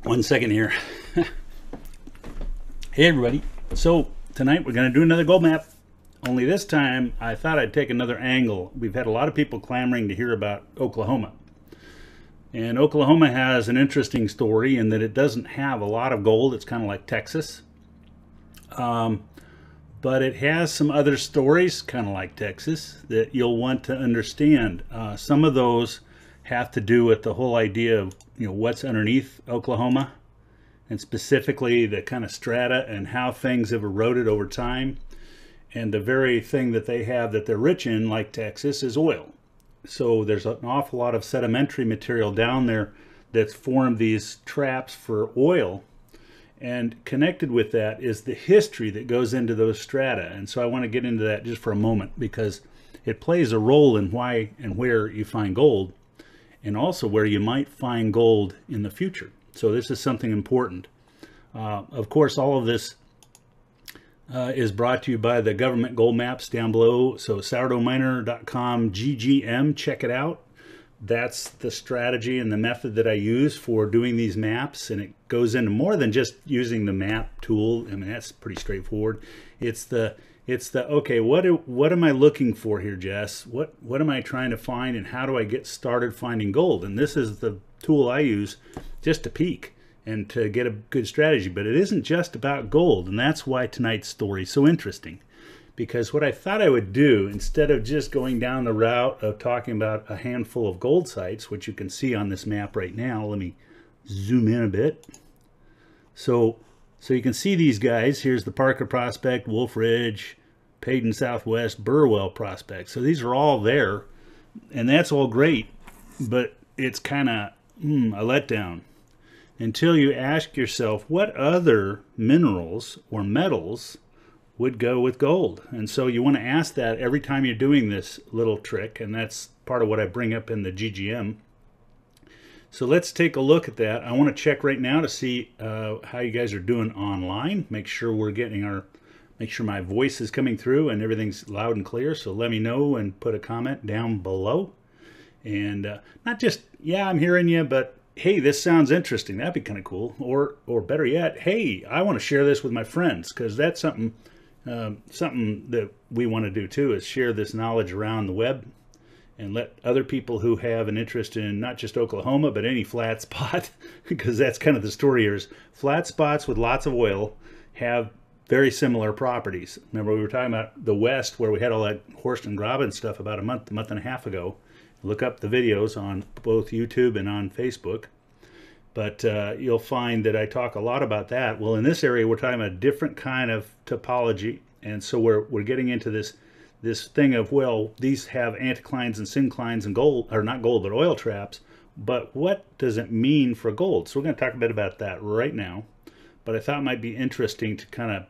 One second here. Hey everybody. So tonight we're going to do another gold map. Only this time I thought I'd take another angle. We've had a lot of people clamoring to hear about Oklahoma. And Oklahoma has an interesting story in that it doesn't have a lot of gold. It's kind of like Texas. But it has some other stories, kind of like Texas, that you'll want to understand. Some of those have to do with the whole idea of what's underneath Oklahoma, and specifically the kind of strata and how things have eroded over time. And the very thing that they have that they're rich in, like Texas, is oil. So there's an awful lot of sedimentary material down there that's formed these traps for oil. And connected with that is the history that goes into those strata. And so I want to get into that just for a moment, because it plays a role in why and where you find gold, and also where you might find gold in the future. So this is something important. Of course, all of this is brought to you by the government gold maps down below. So sourdoughnminer.com GGM, check it out. That's the strategy and the method that I use for doing these maps, and it goes into more than just using the map tool. I mean, that's pretty straightforward. It's the okay, what am I looking for here, Jess? What am I trying to find, and how do I get started finding gold? And this is the tool I use just to peek and to get a good strategy. But it isn't just about gold, and that's why tonight's story is so interesting. Because what I thought I would do, instead of just going down the route of talking about a handful of gold sites, which you can see on this map right now, let me zoom in a bit. So you can see these guys. Here's the Parker Prospect, Wolf Ridge, Payton Southwest, Burwell Prospect. So these are all there, and that's all great, but it's kind of a letdown until you ask yourself what other minerals or metals would go with gold. And so you want to ask that every time you're doing this little trick, and that's part of what I bring up in the GGM. So let's take a look at that. I want to check right now to see how you guys are doing online. Make sure we're getting make sure my voice is coming through and everything's loud and clear. So let me know and put a comment down below. And not just, yeah, I'm hearing you, but hey, this sounds interesting. That'd be kind of cool. Or better yet, hey, I want to share this with my friends, because that's something that we want to do too, is share this knowledge around the web and let other people who have an interest in not just Oklahoma, but any flat spot, because that's kind of the story here, is flat spots with lots of oil have very similar properties. Remember, we were talking about the West, where we had all that Horst and Graben stuff about a month and a half ago. Look up the videos on both YouTube and on Facebook. But you'll find that I talk a lot about that. Well, in this area, we're talking about a different kind of topology. And so we're getting into this thing of, well, these have anticlines and synclines and gold, or not gold, but oil traps. But what does it mean for gold? So we're going to talk a bit about that right now. But I thought it might be interesting to kind of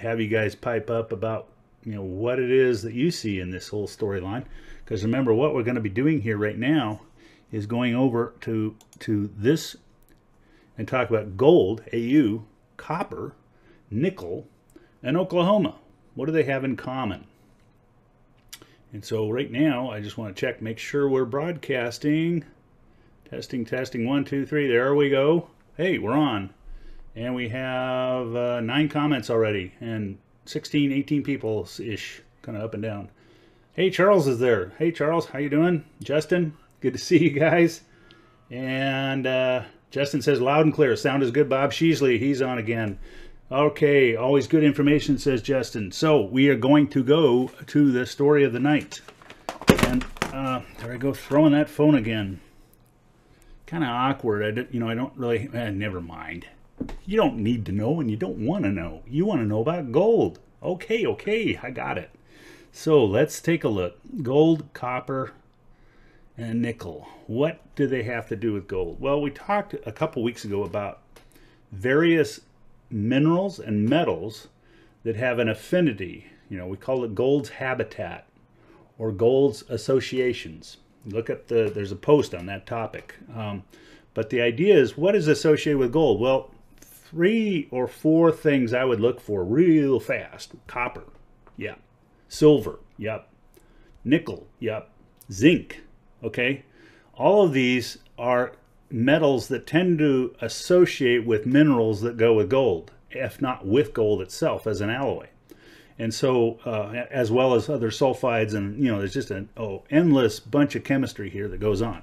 have you guys pipe up about what it is that you see in this whole storyline. Because remember, what we're going to be doing here right now is going over to this and talk about gold, AU, copper, nickel, and Oklahoma. What do they have in common? And so right now, I just want to check, make sure we're broadcasting. Testing, 1, 2, 3. There we go. Hey, we're on. And we have 9 comments already, and 16, 18 people-ish, kind of up and down. Hey, Charles is there. Hey, Charles, how you doing? Justin, good to see you guys. And Justin says, loud and clear. Sound is good. Bob Sheasley, he's on again. Okay, always good information, says Justin. So we are going to go to the story of the night. And there I go, throwing that phone again. Kind of awkward. I don't really, never mind. You don't need to know, and you don't want to know. You want to know about gold. Okay, I got it. So let's take a look. Gold, copper, and nickel. What do they have to do with gold? Well, we talked a couple weeks ago about various minerals and metals that have an affinity. We call it gold's habitat or gold's associations. Look at there's a post on that topic. But the idea is, what is associated with gold? Well, 3 or 4 things I would look for real fast. Copper, yeah. Silver, yep. Nickel, yep. Zinc, okay. All of these are metals that tend to associate with minerals that go with gold, if not with gold itself as an alloy. And so, as well as other sulfides, and there's just an endless bunch of chemistry here that goes on.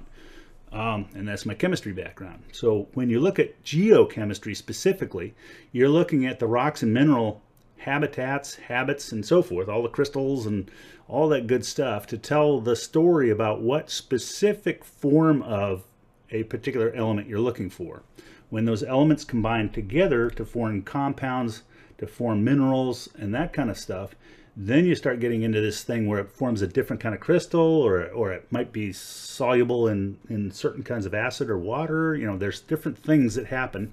And that's my chemistry background. So when you look at geochemistry specifically, you're looking at the rocks and mineral habitats, habits, and so forth, all the crystals and all that good stuff, to tell the story about what specific form of a particular element you're looking for. When those elements combine together to form compounds, to form minerals and that kind of stuff, then you start getting into this thing where it forms a different kind of crystal, or it might be soluble in certain kinds of acid or water. There's different things that happen,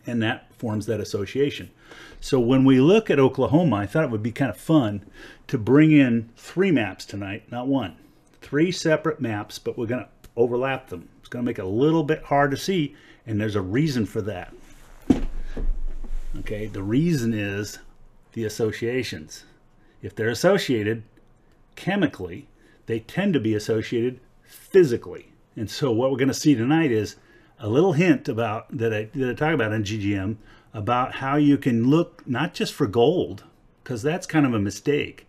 and that forms that association. So when we look at Oklahoma, I thought it would be kind of fun to bring in 3 maps tonight, not 1. 3 separate maps, but we're going to overlap them. It's going to make it a little bit hard to see, and there's a reason for that. Okay, the reason is the associations. If they're associated chemically, they tend to be associated physically. And so what we're going to see tonight is a little hint about that I talk about in GGM, about how you can look not just for gold, because that's kind of a mistake.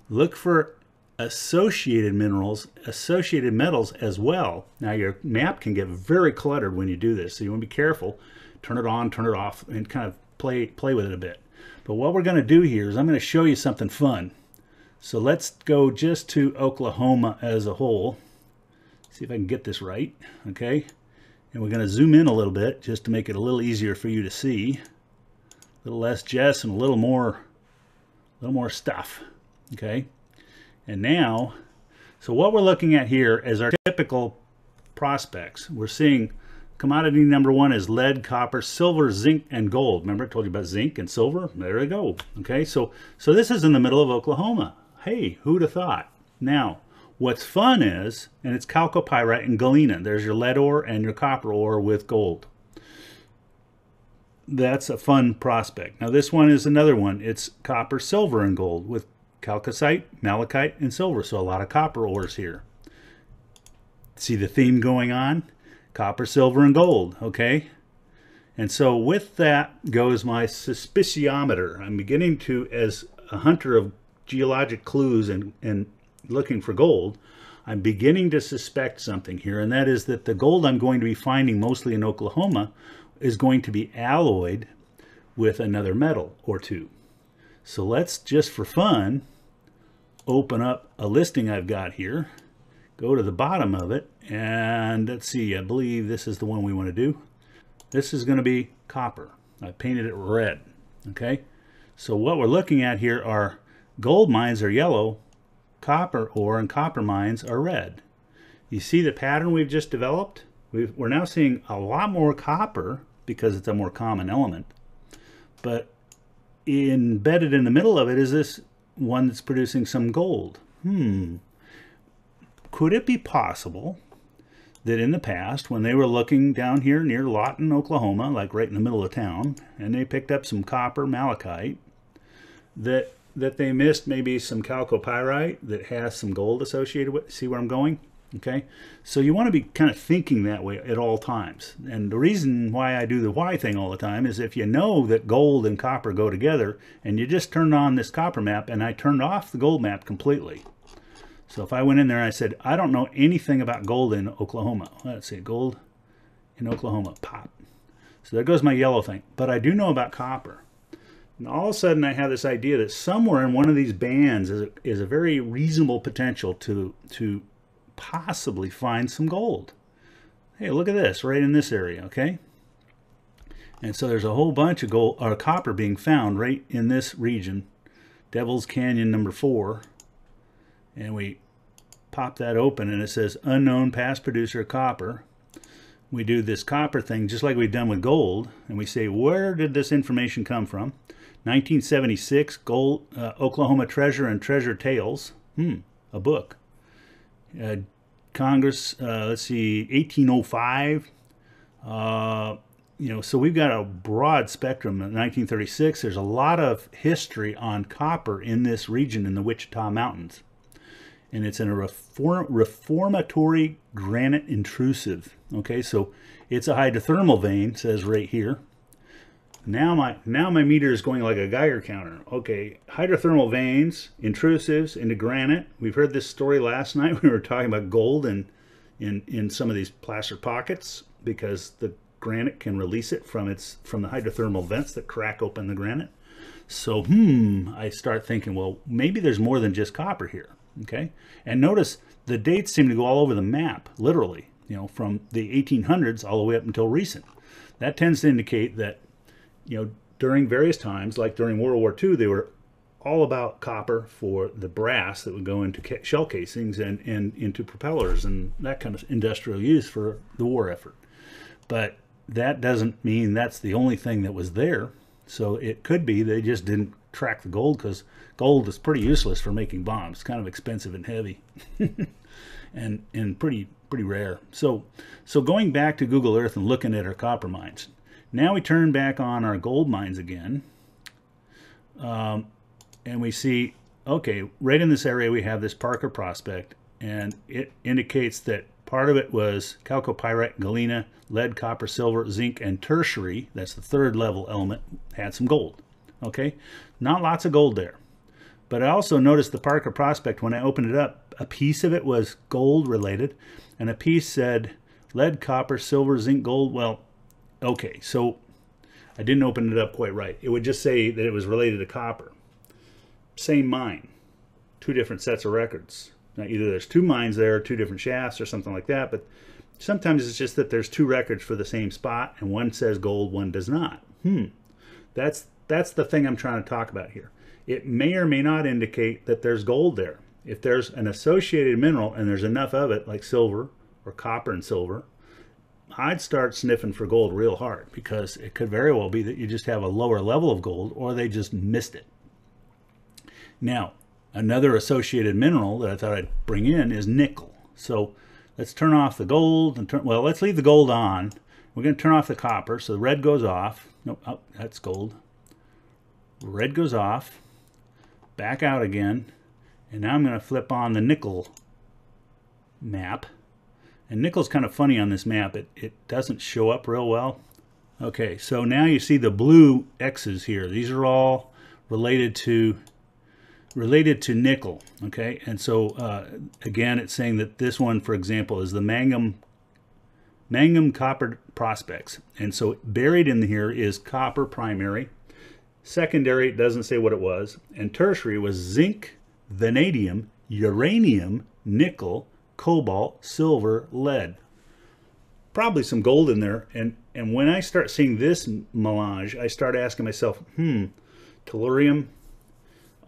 Look for associated minerals, associated metals as well. Now your map can get very cluttered when you do this, so you want to be careful. Turn it on, turn it off, and kind of play with it a bit. But what we're going to do here is I'm going to show you something fun. So let's go just to Oklahoma as a whole. See if I can get this right. Okay. And we're going to zoom in a little bit just to make it a little easier for you to see. A little less Jess and a little more stuff. Okay. And now, so what we're looking at here is our typical prospects. We're seeing commodity number 1 is lead, copper, silver, zinc, and gold. Remember I told you about zinc and silver? There we go. Okay, so this is in the middle of Oklahoma. Hey, who'd have thought? Now, what's fun is, and it's chalcopyrite and galena. There's your lead ore and your copper ore with gold. That's a fun prospect. Now this one is another one. It's copper, silver, and gold with chalcocite, malachite, and silver. So a lot of copper ores here. See the theme going on? Copper, silver, and gold, okay? And so with that goes my suspiciometer. I'm beginning to, as a hunter of geologic clues and looking for gold, I'm beginning to suspect something here, and that is that the gold I'm going to be finding mostly in Oklahoma is going to be alloyed with another metal or two. So let's, just for fun, open up a listing I've got here. Go to the bottom of it, and let's see, I believe this is the one we want to do. This is going to be copper. I painted it red, okay? So what we're looking at here are gold mines are yellow, copper ore and copper mines are red. You see the pattern we've just developed? We're now seeing a lot more copper because it's a more common element, but embedded in the middle of it is this one that's producing some gold. Could it be possible that in the past, when they were looking down here near Lawton, Oklahoma, like right in the middle of town, and they picked up some copper malachite, that they missed maybe some chalcopyrite that has some gold associated with it? See where I'm going? Okay, so you want to be kind of thinking that way at all times. And the reason why I do the why thing all the time is if you know that gold and copper go together, and you just turned on this copper map, and I turned off the gold map completely. So if I went in there and I said, I don't know anything about gold in Oklahoma. Let's see, gold in Oklahoma, pop. So there goes my yellow thing. But I do know about copper. And all of a sudden I have this idea that somewhere in one of these bands is a very reasonable potential to possibly find some gold. Hey, look at this, right in this area, okay? And so there's a whole bunch of gold or copper being found right in this region. Devil's Canyon number 4. And we pop that open and it says unknown past producer of copper. We do this copper thing just like we've done with gold, and we say, where did this information come from? 1976, gold, Oklahoma Treasure and Treasure Tales, a book. Congress, let's see, 1805. So we've got a broad spectrum. In 1936, there's a lot of history on copper in this region in the Wichita Mountains. and it's in a reformatory granite intrusive. Okay, so it's a hydrothermal vein, says right here. Now my meter is going like a Geiger counter. Okay, hydrothermal veins, intrusives into granite. We've heard this story last night. We were talking about gold in some of these placer pockets because the granite can release it from the hydrothermal vents that crack open the granite. So I start thinking, well, maybe there's more than just copper here. Okay, and notice the dates seem to go all over the map, literally. You know, from the 1800s all the way up until recent. That tends to indicate that, you know, during various times, like during World War II, they were all about copper for the brass that would go into shell casings and into propellers and that kind of industrial use for the war effort. But that doesn't mean that's the only thing that was there. So it could be they just didn't track the gold, because gold is pretty useless for making bombs. It's kind of expensive and heavy and pretty rare. So going back to Google Earth and looking at our copper mines. Now we turn back on our gold mines again, and we see, okay, right in this area we have this Parker prospect, and it indicates that part of it was chalcopyrite, galena, lead, copper, silver, zinc, and tertiary, that's the third level element, had some gold. Okay, not lots of gold there. But I also noticed the Parker prospect, when I opened it up, a piece of it was gold related, and a piece said lead, copper, silver, zinc, gold. Well, okay, so I didn't open it up quite right. It would just say that it was related to copper. Same mine, two different sets of records. Now, either there's two mines there, two different shafts or something like that, but sometimes it's just that there's two records for the same spot, and one says gold, one does not. That's the thing I'm trying to talk about here. It may or may not indicate that there's gold there. If there's an associated mineral and there's enough of it, like silver or copper and silver, I'd start sniffing for gold real hard, because it could very well be that you just have a lower level of gold, or they just missed it. Now, another associated mineral that I thought I'd bring in is nickel. So let's turn off the gold and let's leave the gold on. We're going to turn off the copper, so the red goes off. Nope, oh, that's gold. Red goes off, back out again, and now I'm going to flip on the nickel map. And nickel's kind of funny on this map. It doesn't show up real well. Okay, so now you see the blue X's here. These are all related to nickel. Okay, and so again, it's saying that this one, for example, is the mangum copper prospects. And so buried in here is copper primary. Secondary, it doesn't say what it was. And tertiary was zinc, vanadium, uranium, nickel, cobalt, silver, lead. Probably some gold in there. And when I start seeing this melange, I start asking myself, tellurium,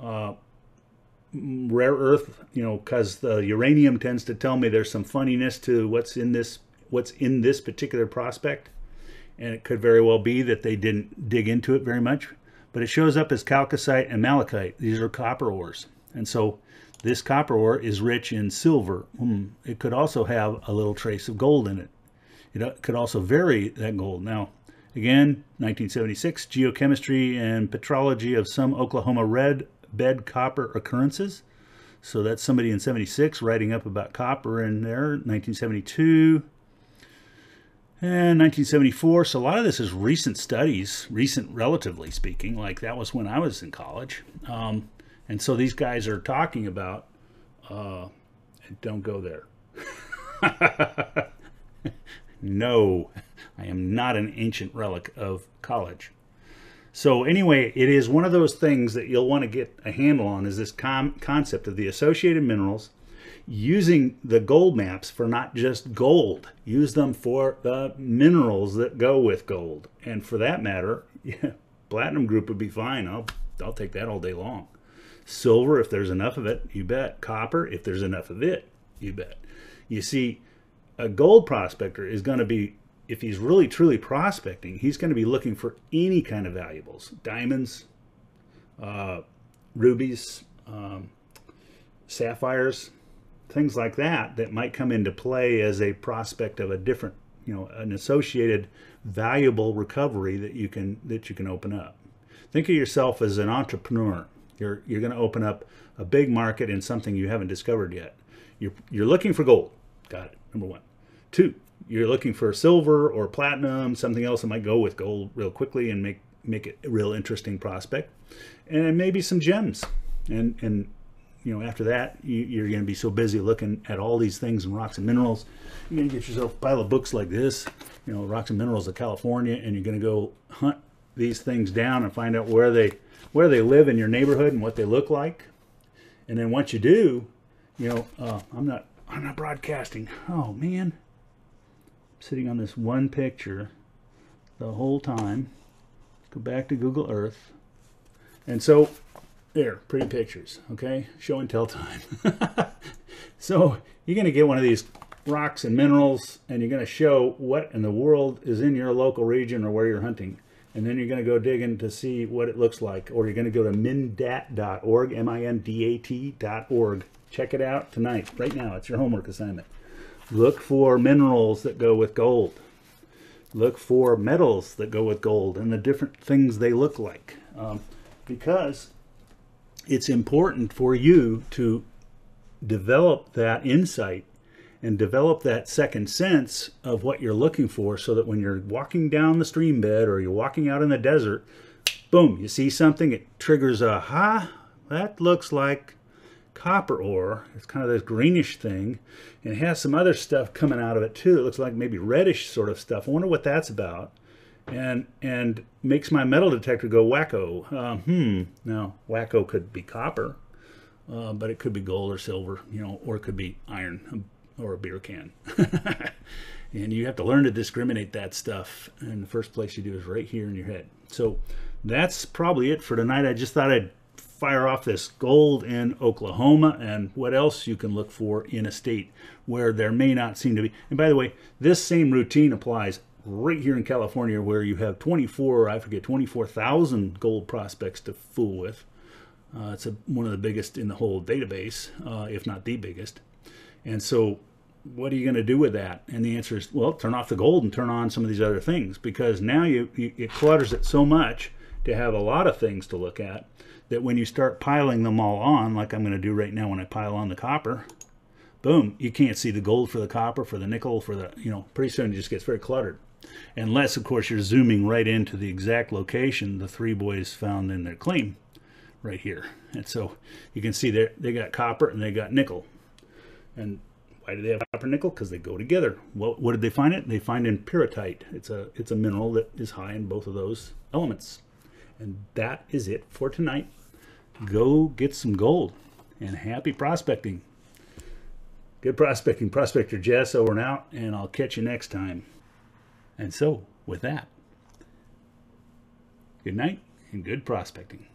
rare earth, you know, because the uranium tends to tell me there's some funniness to what's in this particular prospect. And it could very well be that they didn't dig into it very much. But it shows up as chalcocite and malachite. These are copper ores. And so this copper ore is rich in silver. It could also have a little trace of gold in it. It could also vary that gold. Now, again, 1976, geochemistry and petrology of some Oklahoma red bed copper occurrences. So that's somebody in 76 writing up about copper in there. 1972. And 1974, so a lot of this is recent studies, recent relatively speaking, like that was when I was in college. And so these guys are talking about, don't go there. No, I am not an ancient relic of college. So anyway, it is one of those things that you'll want to get a handle on, is this concept of the associated minerals, using the gold maps for not just gold. Use them for the minerals that go with gold. And for that matter, yeah, platinum group would be fine. I'll take that all day long. Silver, if there's enough of it, you bet. Copper, if there's enough of it, you bet. You see, a gold prospector is going to be, if he's really truly prospecting, he's going to be looking for any kind of valuables. Diamonds, rubies, sapphires, things like that might come into play as a prospect of a different, an associated valuable recovery that you can open up. Think of yourself as an entrepreneur. You're going to open up a big market in something you haven't discovered yet. You're looking for gold. Got it. Number one. Two, you're looking for silver or platinum, something else that might go with gold real quickly and make it a real interesting prospect. And maybe some gems. And you know, after that, you're going to be so busy looking at all these things in rocks and minerals, you're going to get yourself a pile of books like this, you know, Rocks and Minerals of California, and you're going to go hunt these things down and find out where they live in your neighborhood and what they look like. And then once you do, you know, I'm not broadcasting. Oh man, I'm sitting on this one picture the whole time. Go back to Google Earth, and so. There, pretty pictures, okay? Show and tell time. So you're going to get one of these rocks and minerals, and you're going to show what in the world is in your local region or where you're hunting. And then you're going to go digging to see what it looks like. Or you're going to go to mindat.org, mindat.org. Check it out tonight, right now. It's your homework assignment. Look for minerals that go with gold. Look for metals that go with gold and the different things they look like. Because it's important for you to develop that insight and develop that second sense of what you're looking for, so that when you're walking down the stream bed or you're walking out in the desert, boom, you see something, it triggers a, that looks like copper ore. It's kind of this greenish thing, and it has some other stuff coming out of it too. It looks like maybe reddish sort of stuff. I wonder what that's about. And makes my metal detector go wacko. Now wacko could be copper, but it could be gold or silver, you know, or it could be iron or a beer can. And you have to learn to discriminate that stuff. And the first place you do is right here in your head. So that's probably it for tonight. I just thought I'd fire off this gold in Oklahoma and what else you can look for in a state where there may not seem to be. And by the way, this same routine applies right here in California, where you have 24,000 gold prospects to fool with. It's one of the biggest in the whole database, if not the biggest. And so what are you going to do with that? And the answer is, well, turn off the gold and turn on some of these other things, because now it clutters it so much to have a lot of things to look at, that when you start piling them all on, like I'm going to do right now when I pile on the copper, boom, you can't see the gold for the copper, for the nickel, for the, you know, pretty soon it just gets very cluttered. Unless, of course, you're zooming right into the exact location the three boys found in their claim right here. And so you can see they got copper and they got nickel. And why do they have copper and nickel? Because they go together. Well, what did they find it? They find in pyrrhotite. It's a mineral that is high in both of those elements. And that is it for tonight. Go get some gold and happy prospecting. Good prospecting. Prospector Jess over and out, and I'll catch you next time. And so, with that, good night and good prospecting.